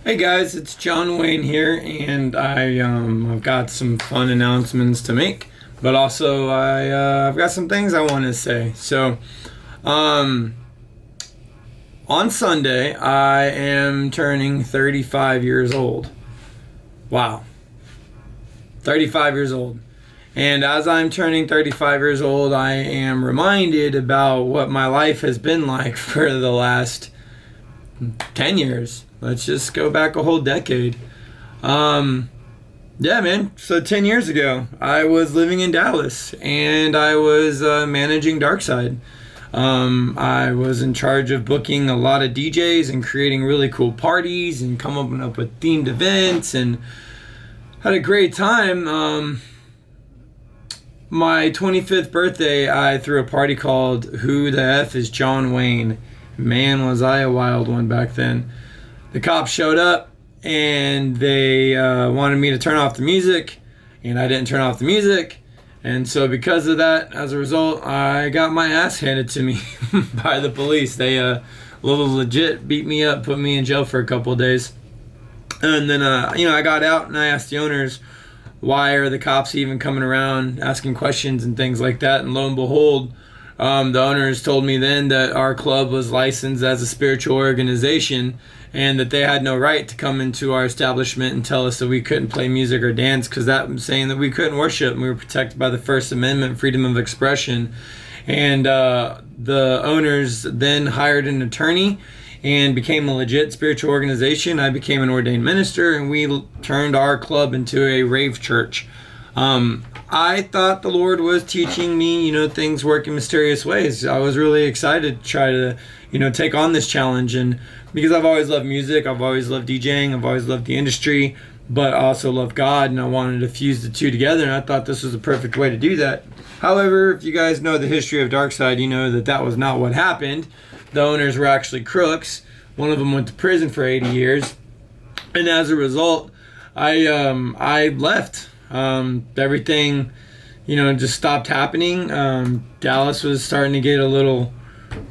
Hey guys, it's John Wayne here, and I've got some fun announcements to make, but also I've got some things I want to say. Um, on Sunday I am turning 35 years old. Wow, 35 years old. And as I'm turning 35 years old, I am reminded about what my life has been like for the last 10 years. Let's just go back a whole decade. Yeah, man. So 10 years ago, I was living in Dallas and I was managing Darkside. I was in charge of booking a lot of DJs and creating really cool parties and coming up with themed events and had a great time. My 25th birthday, I threw a party called Who the F is John Wayne? Man, was I a wild one back then. The cops showed up and they wanted me to turn off the music, and I didn't turn off the music. And so because of that, as a result, I got my ass handed to me by the police. They little legit beat me up, put me in jail for a couple of days. And then, I got out and I asked the owners, why are the cops even coming around asking questions and things like that? And lo and behold, the owners told me then that our club was licensed as a spiritual organization and that they had no right to come into our establishment and tell us that we couldn't play music or dance, because that was saying that we couldn't worship and we were protected by the First Amendment, freedom of expression. And the owners then hired an attorney and became a legit spiritual organization. I became an ordained minister and we turned our club into a rave church. I thought the Lord was teaching me, things work in mysterious ways. I was really excited to try to, take on this challenge. And because I've always loved music, I've always loved DJing, I've always loved the industry, but I also love God, and I wanted to fuse the two together, and I thought this was the perfect way to do that. However, if you guys know the history of Darkside, you know that that was not what happened. The owners were actually crooks. One of them went to prison for 80 years. And as a result, I left. Everything, just stopped happening. Dallas was starting to get a little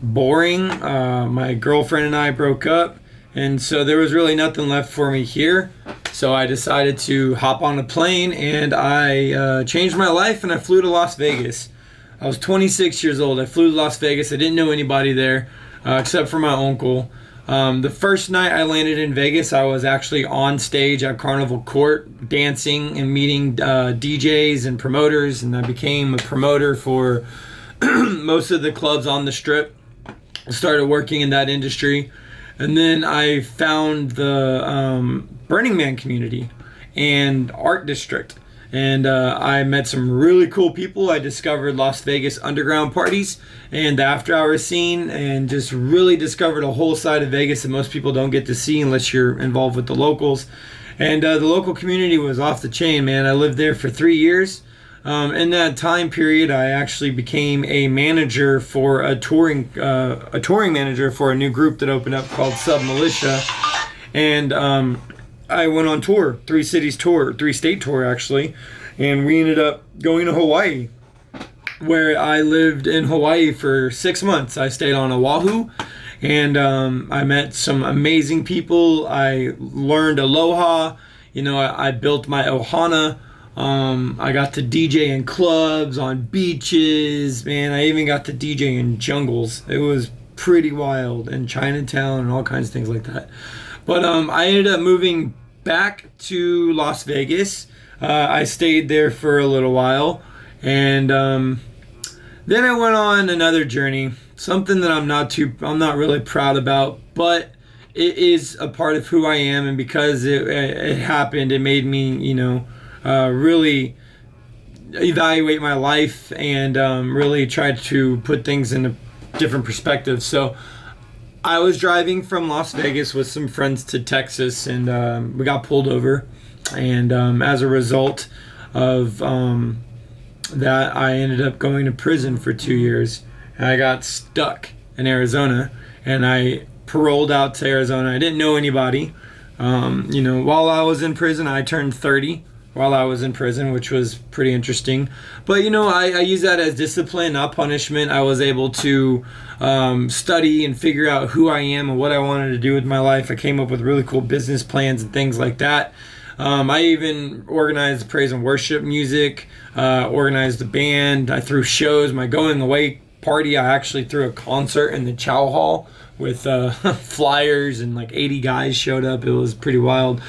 boring. My girlfriend and I broke up, and so there was really nothing left for me here. So I decided to hop on a plane, and I changed my life, and I flew to Las Vegas. I was 26 years old. I flew to Las Vegas. I didn't know anybody there except for my uncle. The first night I landed in Vegas, I was actually on stage at Carnival Court dancing and meeting DJs and promoters, and I became a promoter for most of the clubs on the Strip. I started working in that industry, and then I found the Burning Man community and art district, and I met some really cool people. I discovered Las Vegas underground parties and the after hours scene, and just really discovered a whole side of Vegas that most people don't get to see unless you're involved with the locals. And the local community was off the chain, man. I lived there for 3 years. In that time period, I actually became a manager for a touring manager for a new group that opened up called Sub Militia, and I went on tour, 3-state tour actually, and we ended up going to Hawaii, where I lived in Hawaii for 6 months. I stayed on Oahu, and I met some amazing people. I learned aloha. I built my ohana. I got to DJ in clubs, on beaches, man. I even got to DJ in jungles. It was pretty wild, in Chinatown and all kinds of things like that. But I ended up moving back to Las Vegas. I stayed there for a little while, and then I went on another journey, something that I'm not really proud about, but it is a part of who I am, and because it happened, it made me, really evaluate my life and really try to put things in a different perspective. So I was driving from Las Vegas with some friends to Texas, and we got pulled over, and as a result of that, I ended up going to prison for 2 years, and I got stuck in Arizona, and I paroled out to Arizona. I didn't know anybody. While I was in prison, I turned 30. while I was in prison, which was pretty interesting. But I use that as discipline, not punishment. I was able to study and figure out who I am and what I wanted to do with my life. I came up with really cool business plans and things like that. I even organized praise and worship music, organized a band. I threw shows. My going away party, I actually threw a concert in the Chow Hall with flyers, and like 80 guys showed up. It was pretty wild.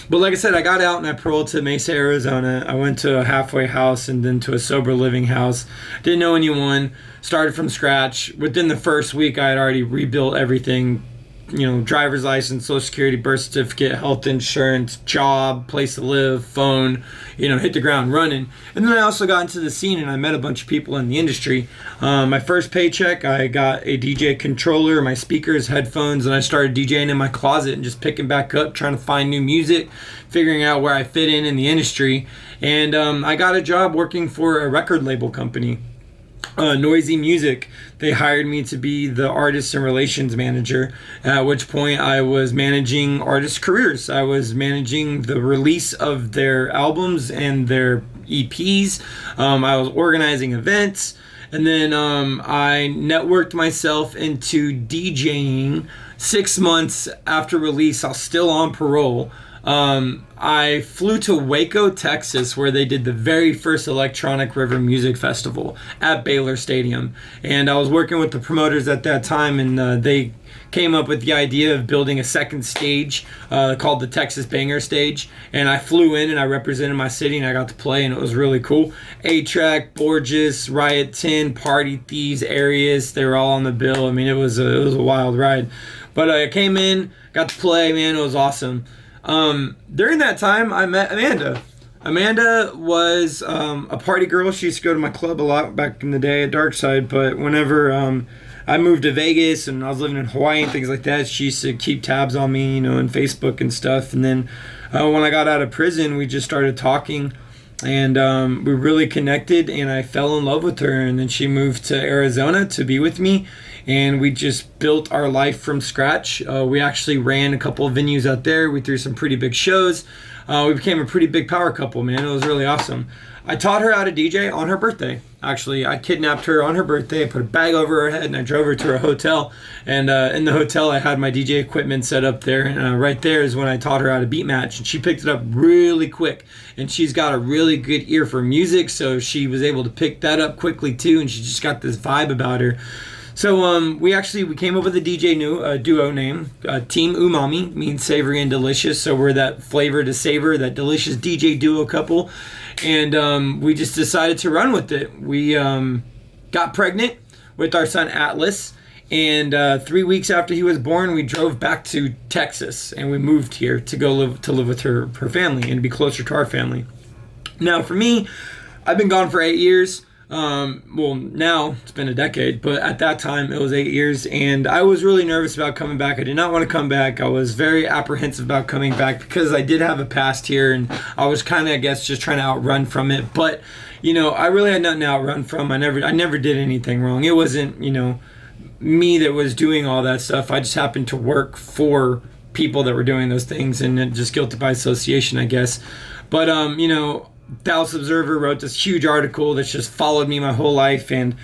But like I said, I got out and I paroled to Mesa, Arizona. I went to a halfway house and then to a sober living house. Didn't know anyone. Started from scratch. Within the first week, I had already rebuilt everything. Driver's license, social security, birth certificate, health insurance, job, place to live, phone, hit the ground running. And then I also got into the scene and I met a bunch of people in the industry. My first paycheck, I got a DJ controller, my speakers, headphones, and I started DJing in my closet and just picking back up, trying to find new music, figuring out where I fit in the industry. And I got a job working for a record label company. Noisy Music. They hired me to be the artist and relations manager, at which point I was managing artists' careers. I was managing the release of their albums and their EPs. I was organizing events, and then I networked myself into DJing 6 months after release. I was still on parole. I flew to Waco, Texas, where they did the very first electronic River Music Festival at Baylor Stadium. And I was working with the promoters at that time, and they came up with the idea of building a second stage called the Texas Banger Stage. And I flew in and I represented my city and I got to play, and it was really cool. A-Track, Borges, Riot 10, Party Thieves, Arius, they were all on the bill. I mean, it was a wild ride. But I came in, got to play, man, it was awesome. During that time, I met Amanda. Amanda was a party girl. She used to go to my club a lot back in the day at Darkside, but whenever I moved to Vegas and I was living in Hawaii and things like that, she used to keep tabs on me, on Facebook and stuff. And then when I got out of prison, we just started talking, and we really connected, and I fell in love with her. And then she moved to Arizona to be with me, and we just built our life from scratch. We actually ran a couple of venues out there. We threw some pretty big shows. We became a pretty big power couple, man. It was really awesome. I taught her how to DJ on her birthday. Actually, I kidnapped her on her birthday. I put a bag over her head and I drove her to her hotel. And in the hotel, I had my DJ equipment set up there. And right there is when I taught her how to beat match. And she picked it up really quick. And she's got a really good ear for music, so she was able to pick that up quickly too. And she just got this vibe about her. So we came up with a DJ duo name. Team Umami means savory and delicious. So we're that flavor to savor, that delicious DJ duo couple. And we just decided to run with it. We got pregnant with our son Atlas. And 3 weeks after he was born, we drove back to Texas. And we moved here to go live with her family and be closer to our family. Now for me, I've been gone for 8 years. Well, now it's been a decade, but at that time it was 8 years, and I was really nervous about coming back. I did not want to come back. I was very apprehensive about coming back because I did have a past here, and I was kind of, I guess, just trying to outrun from it. But, I really had nothing to outrun from. I never did anything wrong. It wasn't, me that was doing all that stuff. I just happened to work for people that were doing those things, and just guilty by association, I guess. But, Dallas Observer wrote this huge article that's just followed me my whole life, and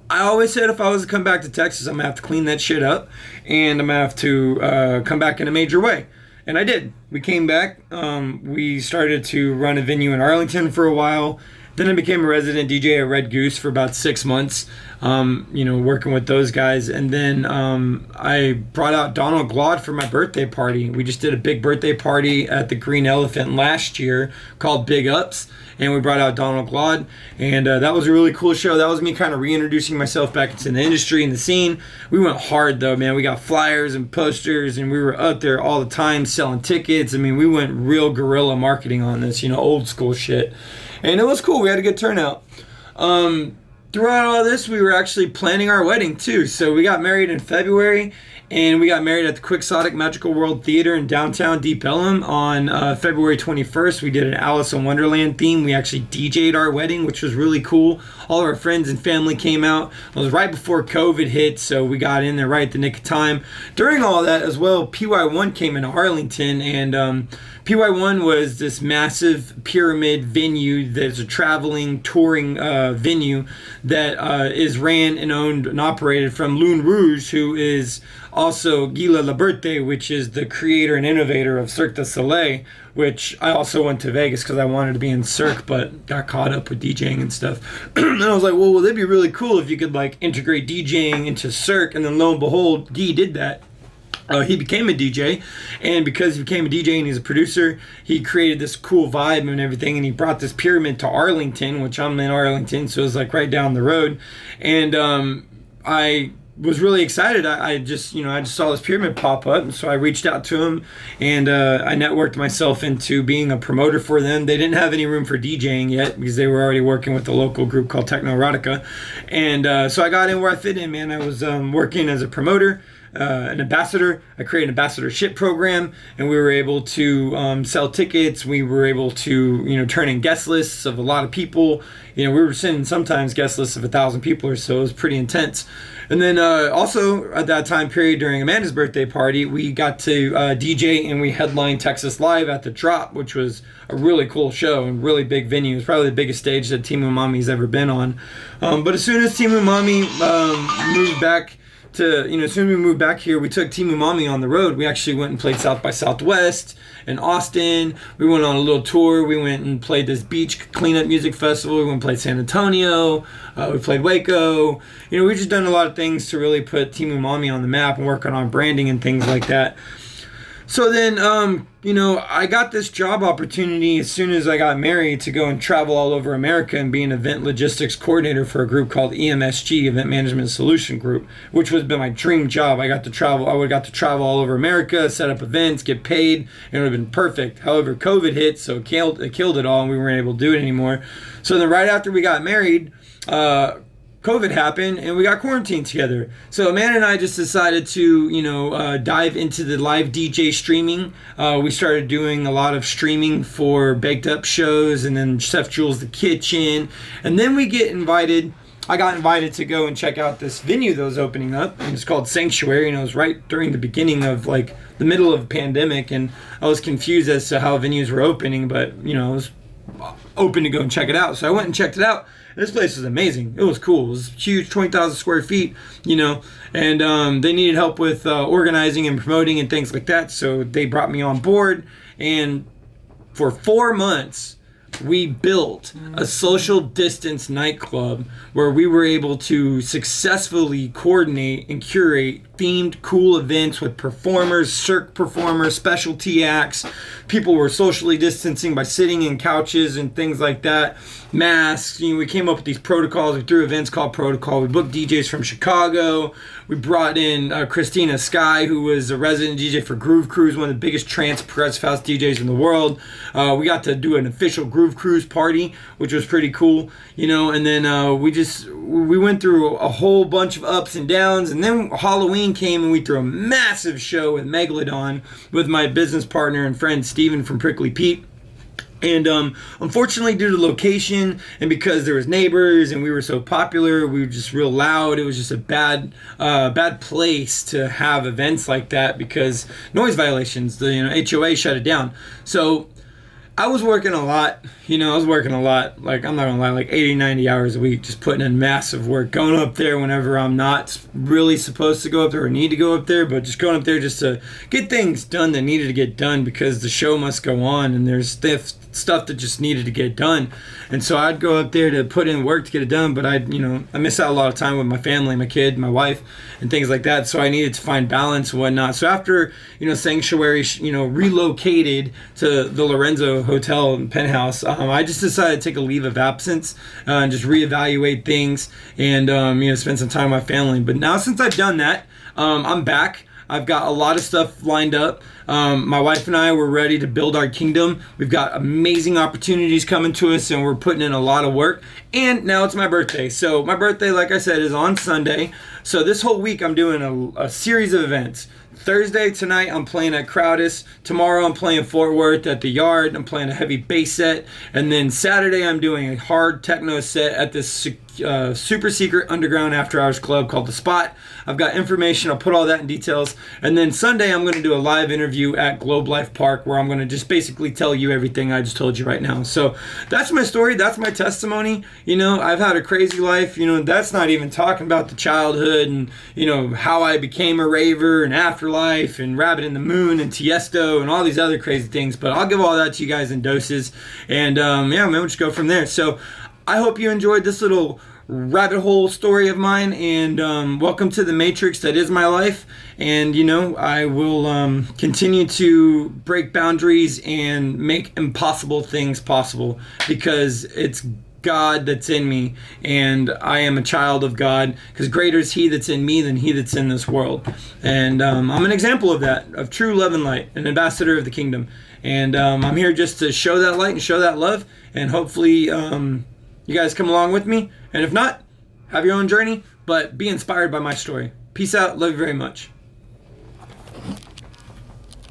I always said if I was to come back to Texas, I'm gonna have to clean that shit up, and I'm gonna have to come back in a major way. And I did. We came back. We started to run a venue in Arlington for a while. Then I became a resident DJ at Red Goose for about 6 months, working with those guys. And then I brought out Donald Glaude for my birthday party. We just did a big birthday party at the Green Elephant last year called Big Ups. And we brought out Donald Glaude. And that was a really cool show. That was me kind of reintroducing myself back into the industry and the scene. We went hard, though, man. We got flyers and posters, and we were out there all the time selling tickets. I mean, we went real guerrilla marketing on this, old school shit. And it was cool. We had a good turnout. Throughout all this, we were actually planning our wedding too. So we got married in February, And we got married at the Quixotic Magical World Theater in downtown Deep Ellum on February 21st. We did an Alice in Wonderland theme. We actually DJ'd our wedding, which was really cool. All of our friends and family came out. It was right before COVID hit, so we got in there right at the nick of time. During all that as well, PY1 came into Arlington, and PY1 was this massive pyramid venue that's a traveling, touring venue that is ran and owned and operated from Loon Rouge, who is also Guy Laberte, which is the creator and innovator of Cirque du Soleil, which I also went to Vegas because I wanted to be in Cirque, but got caught up with DJing and stuff. And I was like, well, that'd be really cool if you could like integrate DJing into Cirque. And then lo and behold, Guy did that. He became a DJ, and because he became a DJ and he's a producer, he created this cool vibe and everything, and he brought this pyramid to Arlington, which I'm in Arlington, so it was like right down the road. And I was really excited. I just saw this pyramid pop up, and so I reached out to him, and I networked myself into being a promoter for them. They didn't have any room for DJing yet because they were already working with a local group called Techno Erotica, and so I got in where I fit in, man. I was working as a promoter, an ambassador. I created an ambassadorship program, and we were able to sell tickets. We were able to turn in guest lists of a lot of people. We were sending sometimes guest lists of 1,000 people or so. It was pretty intense. And then also at that time period during Amanda's birthday party, we got to DJ, and we headlined Texas Live at the Drop, which was a really cool show and really big venue. It was probably the biggest stage that Team Umami's ever been on. But as soon as Team Umami moved back as soon as we moved back here, we took Team Umami on the road. We actually went and played South by Southwest in Austin. We went on a little tour. We went and played this beach cleanup music festival. We went and played San Antonio. We played Waco. We've just done a lot of things to really put Team Umami on the map and working on branding and things like that. So then, I got this job opportunity as soon as I got married to go and travel all over America and be an event logistics coordinator for a group called EMSG, Event Management Solution Group, which was been my dream job. I got to travel. I would have got to travel all over America, set up events, get paid, and it would have been perfect. However, COVID hit, so it killed it all, and we weren't able to do it anymore. So then right after we got married, COVID happened, and we got quarantined together. So Amanda and I just decided to, dive into the live DJ streaming. We started doing a lot of streaming for Baked Up shows, and then Chef Jules' The Kitchen. And then I got invited to go and check out this venue that was opening up, and it's called Sanctuary, and it was right during the beginning of like the middle of the pandemic, and I was confused as to how venues were opening, but I was open to go and check it out. So I went and checked it out. This place was amazing. It was cool. It was huge, 20,000 square feet, and they needed help with organizing and promoting and things like that. So they brought me on board, and for 4 months, we built a social distance nightclub where we were able to successfully coordinate and curate themed cool events with performers, Cirque performers, specialty acts. People were socially distancing by sitting in couches and things like that. Masks. We came up with these protocols. We threw events called Protocol. We booked DJs from Chicago. We brought in Christina Sky, who was a resident DJ for Groove Cruise, one of the biggest trance progressive house DJs in the world. We got to do an official Groove Cruise party, which was pretty cool, and then we went through a whole bunch of ups and downs, and then Halloween came, and we threw a massive show with Megalodon with my business partner and friend Steven from Prickly Pete. And unfortunately, due to the location and because there was neighbors and we were so popular, we were just real loud. It was just a bad place to have events like that because noise violations. The HOA shut it down. So I was working a lot. Like, I'm not gonna lie, like 80, 90 hours a week, just putting in massive work, going up there whenever I'm not really supposed to go up there or need to go up there, but just going up there just to get things done that needed to get done because the show must go on and there's stuff that just needed to get done. And so I'd go up there to put in work to get it done, but I miss out a lot of time with my family, my kid, my wife, and things like that. So I needed to find balance and whatnot. So after, Sanctuary, relocated to the Lorenzo Hotel and Penthouse, I just decided to take a leave of absence and just reevaluate things and, spend some time with my family. But now since I've done that, I'm back. I've got a lot of stuff lined up. My wife and I were ready to build our kingdom. We've got amazing opportunities coming to us, and we're putting in a lot of work. And now it's my birthday. So my birthday, like I said, is on Sunday. So this whole week I'm doing a series of events. Thursday tonight I'm playing at Crowdis. Tomorrow I'm playing Fort Worth at the Yard. I'm playing a heavy bass set. And then Saturday I'm doing a hard techno set at this super secret underground after hours club called The Spot. I've got information. I'll put all that in details. And then Sunday I'm going to do a live interview at Globe Life Park where I'm going to just basically tell you everything I just told you right now. So that's my story. That's my testimony. You know, I've had a crazy life. You know, that's not even talking about the childhood and, you know, how I became a raver and Afterlife and Rabbit in the Moon and Tiesto and all these other crazy things. But I'll give all that to you guys in doses. And yeah, man, we'll just go from there. So I hope you enjoyed this little rabbit hole story of mine, and welcome to the matrix that is my life. And you know, I will continue to break boundaries and make impossible things possible, because it's God that's in me, and I am a child of God, because greater is he that's in me than he that's in this world. And I'm an example of that, of true love and light, an ambassador of the kingdom. And I'm here just to show that light and show that love, and hopefully you guys come along with me. And if not, have your own journey, but be inspired by my story. Peace out. Love you very much.